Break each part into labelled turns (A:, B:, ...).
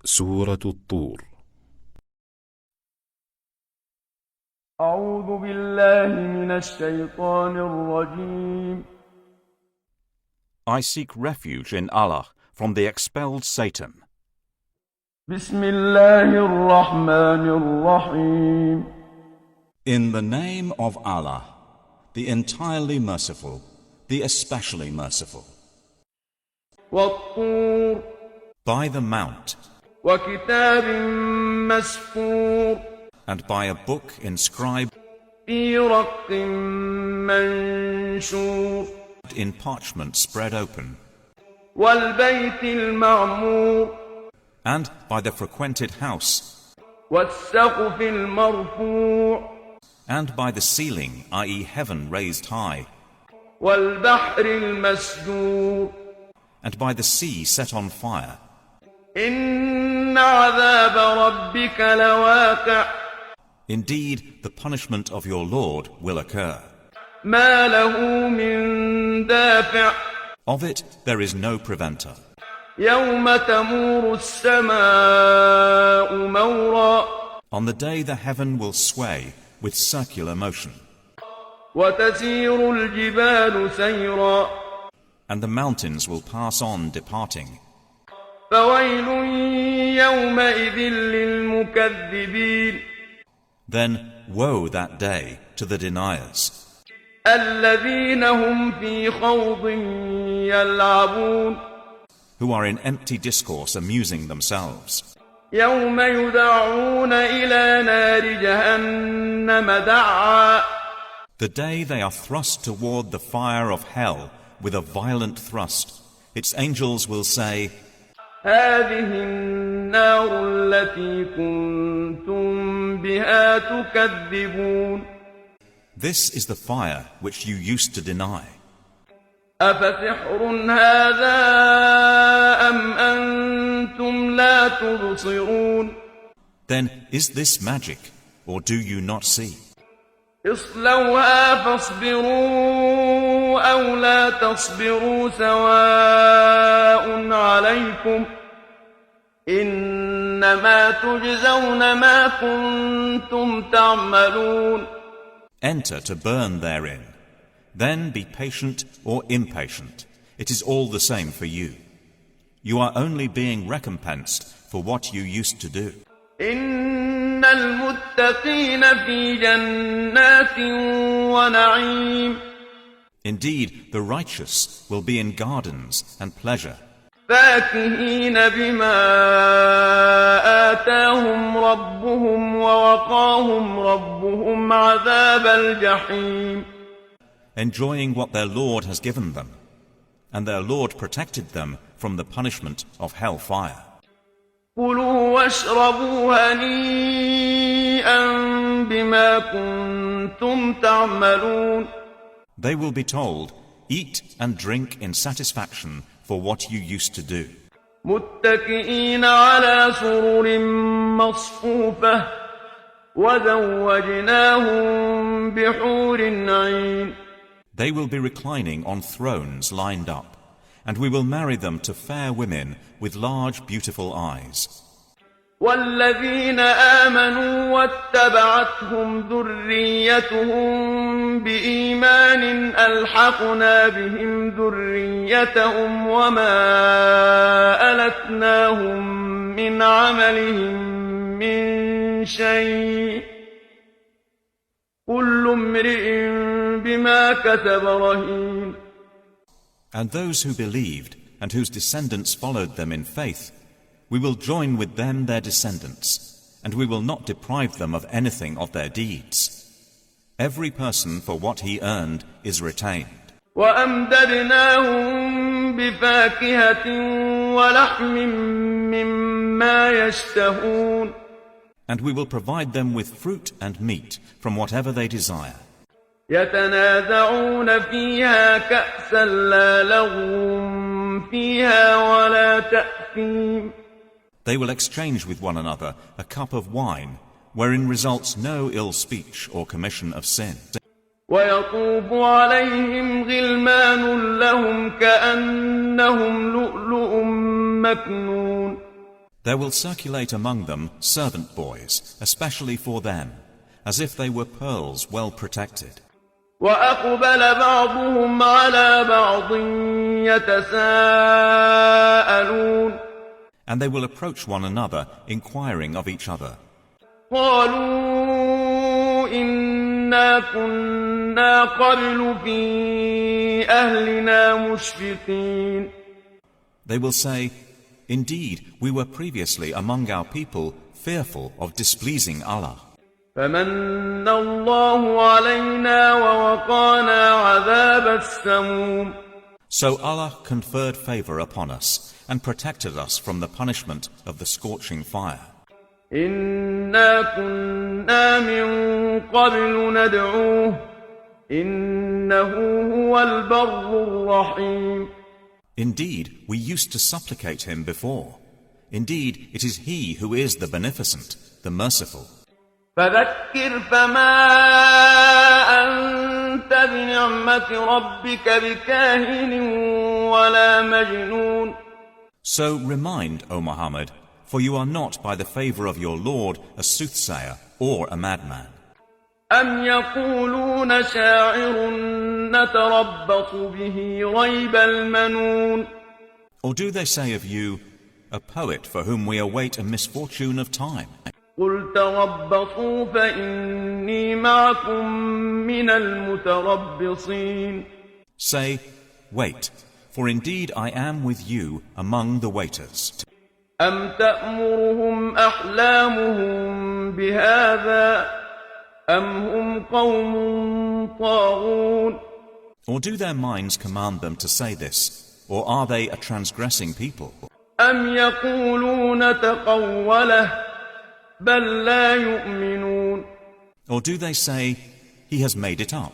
A: سورة الطور.
B: أعوذ بالله من الشيطان الرجيم.
C: I seek refuge in Allah from the expelled Satan.
B: بسم الله الرحمن الرحيم.
D: In the name of Allah, the entirely merciful, the especially merciful.
B: والطور.
C: By the Mount,
B: وكتاب مسكور.
C: and by a book inscribed
B: في رق منشور.
C: in parchment spread open,
B: والبيت المعمور.
C: and by the frequented house,
B: والسقف المرفوع.
C: and by the ceiling, i.e. heaven raised high,
B: والبحر المسجور.
C: and by the sea set on fire.
B: إن عذاب ربك لواقع.
C: Indeed, the punishment of your Lord will occur.
B: ما له من دافع.
C: Of it there is no preventer.
B: يوم تمور السماء مورا.
C: On the day the heaven will sway with circular motion,
B: وتسير الجبال سيرا.
C: and the mountains will pass on departing.
B: فويل يومئذ للمكذبين.
C: Then woe that day to the deniers,
B: الذين هم في خوض يلعبون.
C: who are in empty discourse amusing themselves.
B: يوم يدعون إلى نار جهنم دعا.
C: The day they are thrust toward the fire of hell with a violent thrust, its angels will say,
B: هذه النار التي كنتم بها تكذبون.
C: This is the fire which you used to deny.
B: أفسحر هذا أم أنتم لا تبصرون.
C: Then is this magic, or do you not see?
B: اصلوها فاصبروا أو لا تصبروا سواء عليكم إنما تجزون ما كنتم تعملون.
C: Enter to burn therein. Then be patient or impatient. It is all the same for you. You are only being recompensed for what you used to do.
B: إن المتقين في جنات ونعيم.
C: Indeed, the righteous will be in gardens and pleasure,
B: فاكهين بما آتاهم ربهم ووقاهم ربهم عذاب الجحيم.
C: enjoying what their Lord has given them, and their Lord protected them from the punishment of hell fire.
B: كلوا واشربوا هنيئا بما كنتم تعملون.
C: They will be told, eat and drink in satisfaction for what you used to do.
B: متكئين على سرر مصفوفة وزوجناهم بحور عين.
C: They will be reclining on thrones lined up, and we will marry them to fair women with large beautiful eyes.
B: والذين آمنوا واتبعتهم ذريتهم بإيمان ألحقنا بهم ذريتهم وما ألتناهم من عملهم من شيء كل امرئ بما كسب رهين.
C: And those who believed and whose descendants followed them in faith, we will join with them their descendants, and we will not deprive them of anything of their deeds. Every person for what he earned is retained.
B: وأمددناهم بفاكهة ولحم مما يشتهون.
C: And we will provide them with fruit and meat from whatever they desire.
B: يتنازعون فيها كأسا لا لغو فيها ولا تأثيم.
C: They will exchange with one another a cup of wine, wherein results no ill speech or commission of sin.
B: ويطوف عليهم غلمان لهم كأنهم لؤلؤ مكنون.
C: There will circulate among them servant boys, especially for them, as if they were pearls well protected.
B: وأقبل بعضهم على بعض يتساءلون
C: And they will approach one another, inquiring of each other.
B: قالوا إنا كنا قبل في أهلنا مشفقين.
C: They will say, Indeed, we were previously among our people fearful of displeasing Allah.
B: فمن الله علينا ووقانا عذاب السموم.
C: So Allah conferred favor upon us and protected us from the punishment of the scorching fire.
B: إنا كنا من قبل ندعوه إنه هو البر الرحيم.
C: Indeed, we used to supplicate him before. Indeed, it is he who is the beneficent, the merciful.
B: فذكر فما أنت بنعمة ربك بكاهن ولا مجنون.
C: So remind, O Muhammad, for you are not by the favor of your Lord a soothsayer or a madman.
B: أم يقولون شاعر نتربص به ريب المنون.
C: Or do they say of you, a poet for whom we await a misfortune of time?
B: قل تربصوا فإني معكم من المتربصين.
C: Say, wait, for indeed I am with you among the waiters.
B: أم تأمرهم أحلامهم بهذا أم هم قوم طاغون.
C: Or do their minds command them to say this, or are they a transgressing people?
B: أم يقولون تقوله بل لا يؤمنون.
C: Or do they say, he has made it up?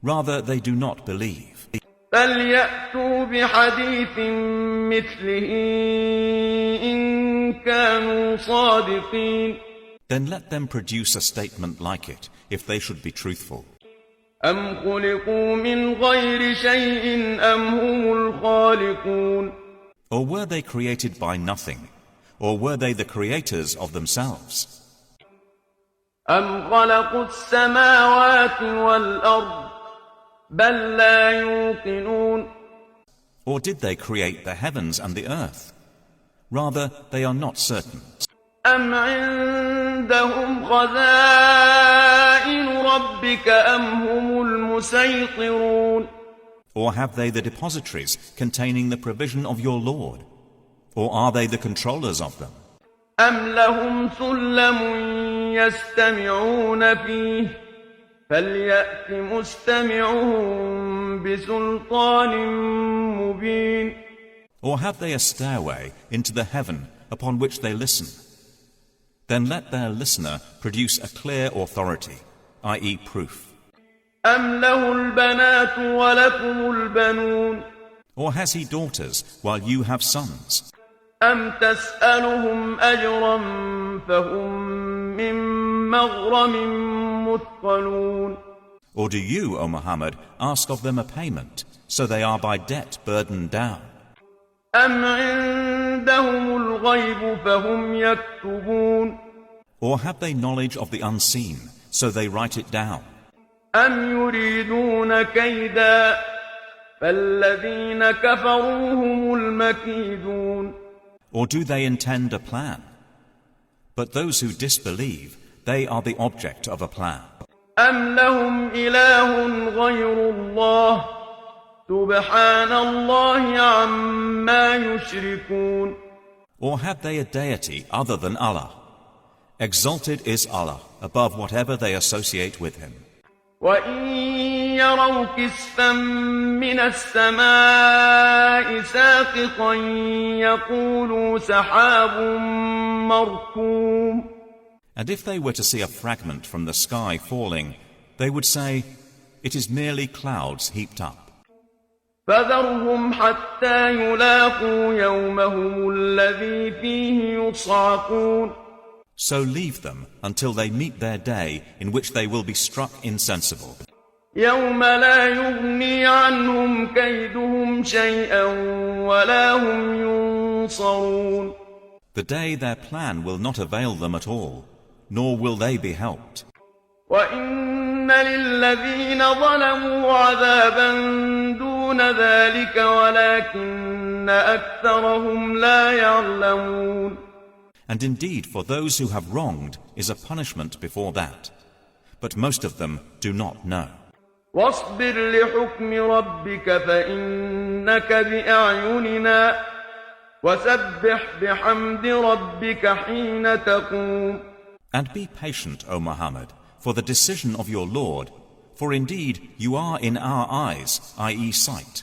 C: Rather, they do not believe.
B: فليأتوا بحديث مثله إن كانوا صادقين.
C: Then let them produce a statement like it, if they should be truthful.
B: أم خلقوا من غير شيء أم هم الخالقون.
C: Or were they created by nothing? Or were they the creators of themselves?
B: أم خلقوا السماوات والأرض بل لا يوقنون.
C: Or did they create the heavens and the earth? Rather, they are not certain.
B: أم عندهم خزائن ربك أم هم المسيطرون.
C: Or have they the depositories containing the provision of your Lord? Or are they the controllers of them?
B: أم لهم سلم يستمعون فيه فليأت مستمعهم بسلطان مبين.
C: Or have they a stairway into the heaven upon which they listen? Then let their listener produce a clear authority, i.e. proof.
B: أم له البنات ولكم البنون.
C: Or has he daughters while you have sons?
B: أم تسألهم أجرا فهم من مغرم مثقلون.
C: Or do you, O Muhammad, ask of them a payment, so they are by debt burdened down?
B: أم عندهم الغيب فهم يكتبون.
C: Or have they knowledge of the unseen, so they write it down?
B: أم يريدون كيدا فالذين كفروا هم المكيدون.
C: Or do they intend a plan? But those who disbelieve, they are the object of a plan.
B: أم لهم إله غير الله سبحان الله عما يشركون.
C: Or have they a deity other than Allah? Exalted is Allah above whatever they associate with him.
B: وإن يروا كسفا من السماء ساقطا يقولوا سحاب مركوم.
C: And if they were to see a fragment from the sky falling, they would say, it is merely clouds heaped up.
B: فذرهم حتى يلاقوا يومهم الذي فيه يصعقون.
C: So leave them until they meet their day in which they will be struck insensible.
B: يوم لا يغني عنهم كيدهم شيئا ولا هم ينصرون.
C: The day their plan will not avail them at all, nor will they be helped.
B: وإن للذين ظلموا عذابا دون ذلك ولكن أكثرهم لا يعلمون.
C: And indeed, for those who have wronged is a punishment before that, but most of them do not know.
B: واصبر لحكم ربك فإنك بأعيننا وسبح بحمد ربك حين تقوم.
C: And be patient, O Mohammed, for the decision of your Lord, for indeed you are in our eyes, i.e. sight.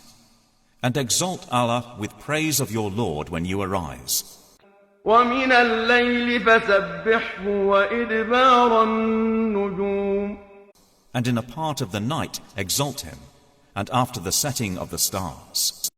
C: And exalt Allah with praise of your Lord when you arise.
B: ومن الليل فسبحه وإدبار النجوم.
C: And in a part of the night exalt him, and after the setting of the stars.